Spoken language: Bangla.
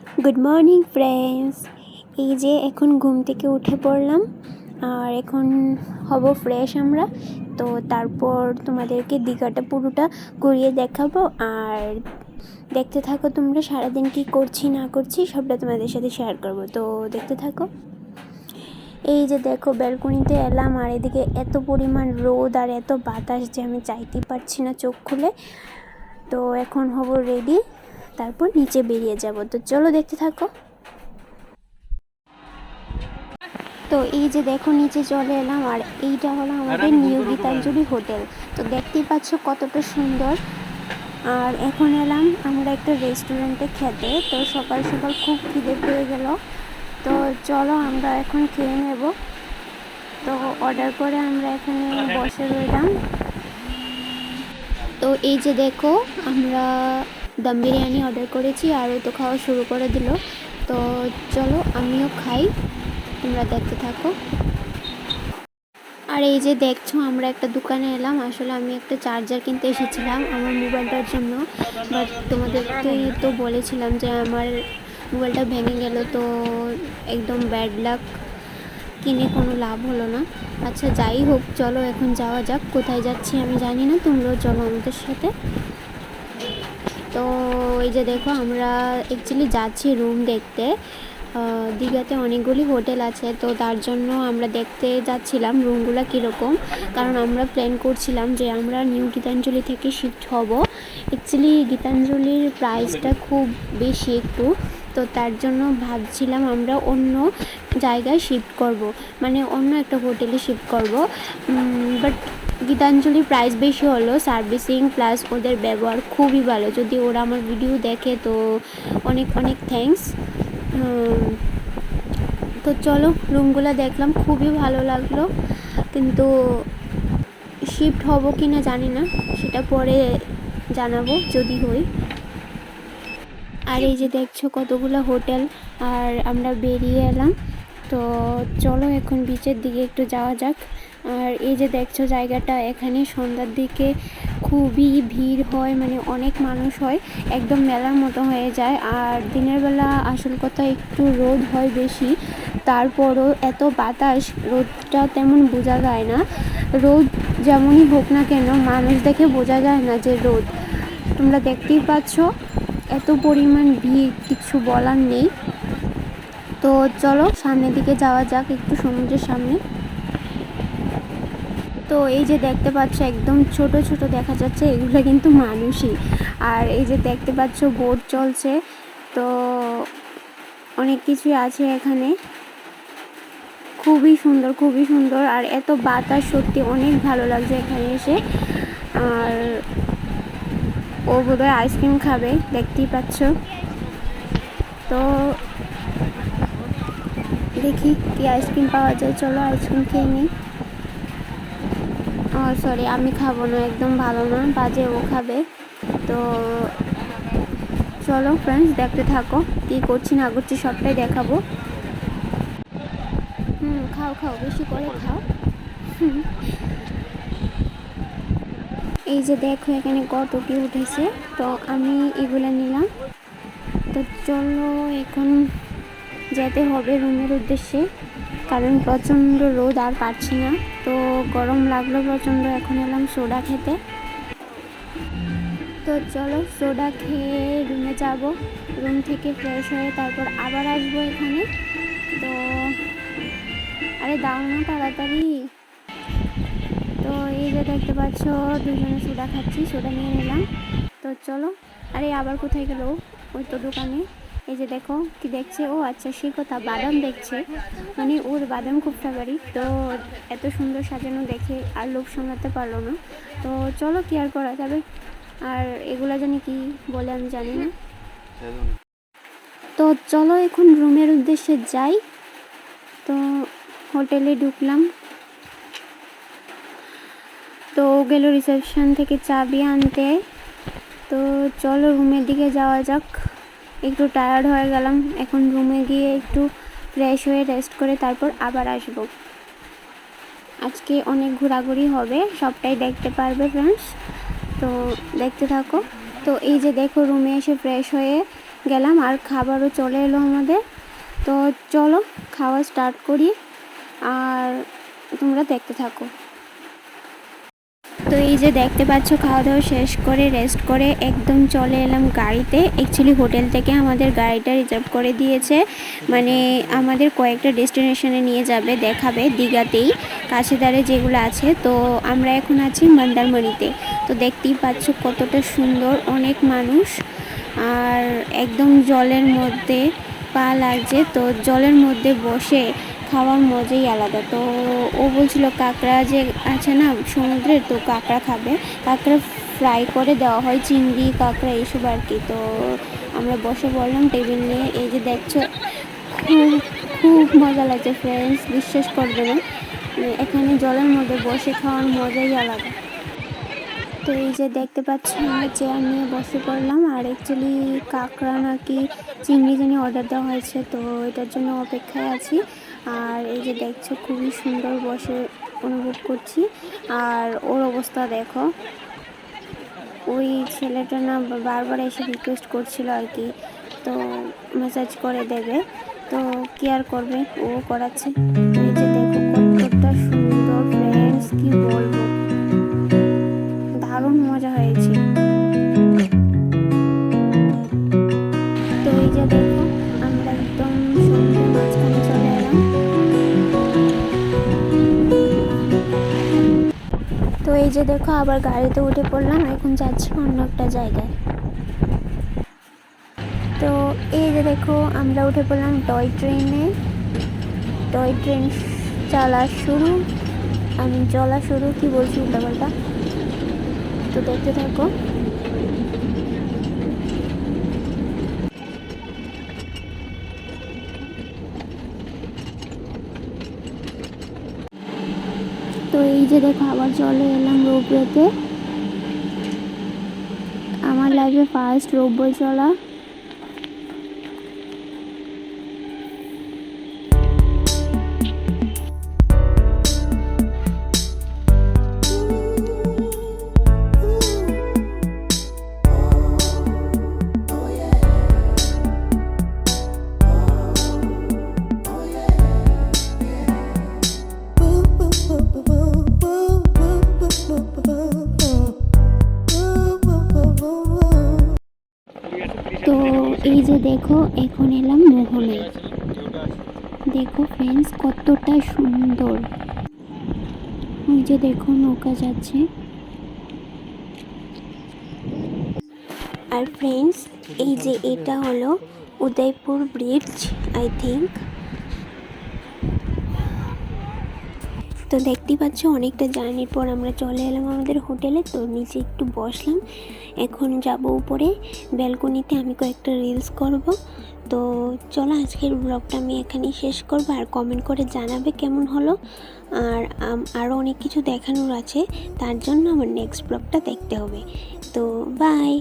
Good morning friends. এই যে এখন ঘুম থেকে উঠে পড়লাম আর এখন হব ফ্রেশ আমরা। তো তারপর তোমাদেরকে দীঘাটা পুরোটা ঘুরিয়ে দেখাবো আর দেখতে থাকো তোমরা সারাদিন কি করছি না করছি সবটা তোমাদের সাথে শেয়ার করব। তো দেখতে থাকো। এই যে দেখো ব্যালকনিতে এলাম আর এদিকে এত পরিমাণ রোদ আর এত বাতাস যে আমি চাইতেই পারছি না চোখ খুলে। তো এখন হব রেডি, তারপর নিচে বেরিয়ে যাব। তো চলো দেখতে থাকো। তো এই যে দেখো নিচে চলে এলাম আর এইটা হলো আমাদের নিউ গীতাঞ্জলি হোটেল। তো দেখতেই পাচ্ছ কতটা সুন্দর। আর এখন এলাম আমরা একটা রেস্টুরেন্টে খেতে। তো সকাল সকাল খুব খিদে পেয়ে গেল, তো চলো আমরা এখন খেয়ে নেব। তো অর্ডার করে আমরা এখানে বসে রইলাম। তো এই যে দেখো আমরা দম বিরিয়ানি অর্ডার করেছি আর তো খাওয়া শুরু করে দিল। তো চলো আমিও খাই, তোমরা দেখতে থাকো। আর এই যে দেখছো আমরা একটা দোকানে এলাম। আসলে আমি একটা চার্জার কিনতে এসেছিলাম আমার মোবাইলটার জন্য, বাট তোমাদেরকে তো বলেছিলাম যে আমার মোবাইলটা ভেঙে গেল। তো একদম ব্যাড লাক, কিনে কোনো লাভ হলো না। আচ্ছা যাই হোক, চলো এখন যাওয়া যাক। কোথায় যাচ্ছি আমি জানি না, তোমরাও চলো আমাদের সাথে। তো এই যে দেখো আমরা অ্যাকচুয়ালি যাচ্ছি রুম দেখতে। দীঘাতে অনেকগুলি হোটেল আছে, তো তার জন্য আমরা দেখতে যাচ্ছিলাম রুমগুলো কীরকম। কারণ আমরা প্ল্যান করছিলাম যে আমরা নিউ গীতাঞ্জলি থেকে শিফট হব। অ্যাকচুয়ালি গীতাঞ্জলির প্রাইসটা খুব বেশি একটু, তো তার জন্য ভাবছিলাম আমরা অন্য জায়গায় শিফট করব, মানে অন্য একটা হোটেলে শিফট করব। বাট গীতাঞ্জলির প্রাইস বেশি হলো, সার্ভিসিং প্লাস ওদের ব্যবহার খুবই ভালো। যদি ওরা আমার ভিডিও দেখে তো অনেক অনেক থ্যাঙ্কস। তো চলো রুমগুলো দেখলাম, খুবই ভালো লাগলো, কিন্তু শিফট হব কি না জানি না, সেটা পরে জানাবো যদি হই। আর এই যে দেখছো কতগুলো হোটেল, আর আমরা বেরিয়ে এলাম। তো চলো এখন বিচের দিকে একটু যাওয়া যাক। আর এই যে দেখছো জায়গাটা, এখানে সন্ধ্যার দিকে খুবই ভিড় হয়, মানে অনেক মানুষ হয়, একদম মেলার মতো হয়ে যায়। আর দিনের বেলা আসল কথা একটু রোদ হয় বেশি, তারপরও এত বাতাস, রোদটা তেমন বোঝা যায় না। রোদ যেমনই হোক না কেন মানুষ দেখে বোঝা যায় না যে রোদ। তোমরা দেখতেই পাচ্ছ এত পরিমাণ ভিড়, কিছু বলার নেই। তো চলো সামনের দিকে যাওয়া যাক, একটু সমুদ্রের সামনে। তো এই যে দেখতে পাচ্ছ একদম ছোট ছোট দেখা যাচ্ছে, এগুলো কিন্তু মানুষই। আর এই যে দেখতে পাচ্ছ বোট চলছে, তো অনেক কিছুই আছে এখানে। খুবই সুন্দর, খুবই সুন্দর। আর এত বাতাস, সত্যি অনেক ভালো লাগছে এখানে এসে। আর ও বোধহয় আইসক্রিম খাবে, দেখতেই পাচ্ছ। তো দেখি কি আইসক্রিম পাওয়া যায়, চলো আইসক্রিম খেয়ে নিই। ও সরি, আমি খাবো না, একদম ভালো না, বাজে, ও খাবে। তো চলো ফ্রেন্ডস দেখতে থাকো, কী করছি না করছি সবটাই দেখাবো। খাও খাও, বেশি করে খাও। এই যে দেখো এখানে কত কি উঠেছে, তো আমি এগুলো নিলাম। তো চলো এখন যেতে হবে রুমের উদ্দেশ্যে, কারণ প্রচণ্ড রোদ, আর পারছি না। তো গরম লাগলো প্রচণ্ড, এখন এলাম সোডা খেতে। তো চলো সোডা খেয়ে রুমে যাব, রুম থেকে ফ্রেশ হয়ে তারপর আবার আসবো এখানে। তো আরে দাও না তাড়াতাড়ি। তো এই যে দেখতে পাচ্ছ দুজনে সোডা খাচ্ছি, সোডা নিয়ে নিলাম। তো চলো, আরে আবার কোথায় গেল, ওই তো দোকানে। এই যে দেখো কি দেখছে, ও আচ্ছা সে কথা, বাদাম দেখছে, মানে ওর বাদাম খুব ফেভারিট। তো এত সুন্দর সাজানো দেখে আর লোভ সামলাতে পারলো না। তো চলো কি আর করা যাবে, আর এগুলা জানি কি বলে আমি জানি না। তো চলো এখন রুমের উদ্দেশ্যে যাই। তো হোটেলে ঢুকলাম, তো গেল রিসেপশন থেকে চাবি আনতে। তো চলো রুমের দিকে যাওয়া যাক। একটু টায়ার্ড হয়ে গেলাম, এখন রুমে গিয়ে একটু ফ্রেশ হয়ে রেস্ট করে তারপর আবার আসবো। আজকে অনেক ঘোরাঘুরি হবে, সবটাই দেখতে পারবে ফ্রেন্ডস, তো দেখতে থাকো। তো এই যে দেখো রুমে এসে ফ্রেশ হয়ে গেলাম আর খাবারও চলে এলো আমাদের। তো চলো খাওয়া স্টার্ট করি আর তোমরা দেখতে থাকো। তো এই যে দেখতে পাচ্ছ খাওয়া দাওয়া শেষ করে রেস্ট করে একদম চলে এলাম গাড়িতে। অ্যাকচুয়ালি হোটেল থেকে আমাদের গাড়িটা রিজার্ভ করে দিয়েছে, মানে আমাদের কয়েকটা ডেস্টিনেশনে নিয়ে যাবে, দেখাবে দীঘাতেই কাছে দাঁড়ে যেগুলো আছে। তো আমরা এখন আছি মন্দারমণিতে। তো দেখতেই পাচ্ছ কতটা সুন্দর, অনেক মানুষ আর একদম জলের মধ্যে পা লাগছে। তো জলের মধ্যে বসে খাওয়ার মজাই আলাদা। তো ও বলছিল কাঁকড়া যে আছে না সমুদ্রের, তো কাঁকড়া খাবে, কাঁকড়া ফ্রাই করে দেওয়া হয়, চিংড়ি কাঁকড়া এইসব আর কি। তো আমরা বসে পড়লাম টেবিল নিয়ে। এই যে দেখছো খুব খুব মজা লাগছে ফ্রেন্ডস, বিশ্বাস করবে না, এখানে জলের মধ্যে বসে খাওয়ার মজাই আলাদা। তো এই যে দেখতে পাচ্ছি আমরা চেয়ার নিয়ে বসে পড়লাম আর অ্যাকচুয়ালি কাঁকড়া নাকি চিংড়ি জানি অর্ডার দেওয়া হয়েছে, তো এটার জন্য অপেক্ষায় আছি। আর এই যে দেখছো খুবই সুন্দর বসে অনুভব করছি। আর ওর অবস্থা দেখো, ওই ছেলেটা না বারবার এসে রিকোয়েস্ট করছিল আর কি, তো মেসেজ করে দেবে, তো কি আর করবে, ও করাচ্ছে। তো এই যে দেখো কতটা সুন্দর ফ্রেন্ডস, কি বলবো, দারুণ মজা হয়েছে। তো এই যে দেখো আমরা একদম সমুদ্রের মাঝখানে চলে এলাম। তো এই যে দেখো আবার গাড়িতে উঠে পড়লাম, এখন যাচ্ছি অন্য একটা জায়গায়। তো এই যে দেখো আমরা উঠে পড়লাম টয় ট্রেনে। টয় ট্রেন চলা শুরু কি বলছি উল্টাপাল্টা, তো দেখতে থাকো। তো এই যে দেখো আবার চলে এলাম রোপওয়েতে, আমার লাইফে ফার্স্ট রোপওয়ে চলা। তো এই যে দেখো এখন এলাম মোহনায়। দেখো ফ্রেন্ডস কতটা সুন্দর, ওই যে দেখো নৌকা যাচ্ছে। আর ফ্রেন্ডস এই যে এটা হলো উদয়পুর ব্রিজ আই থিঙ্ক। তো দেখতেই পাচ্ছ অনেকটা জার্নির পর আমরা চলে এলাম আমাদের হোটেলে। তো নিচে একটু বসলাম, এখন যাব উপরে ব্যালকনিতে, আমি কয়েকটা রিলস করব। তো চলো আজকের ব্লগটা আমি এখানেই শেষ করবো, আর কমেন্ট করে জানাবে কেমন হলো। আর আরও অনেক কিছু দেখানোর আছে, তার জন্য আমার নেক্সট ব্লগটা দেখতে হবে। তো বাই।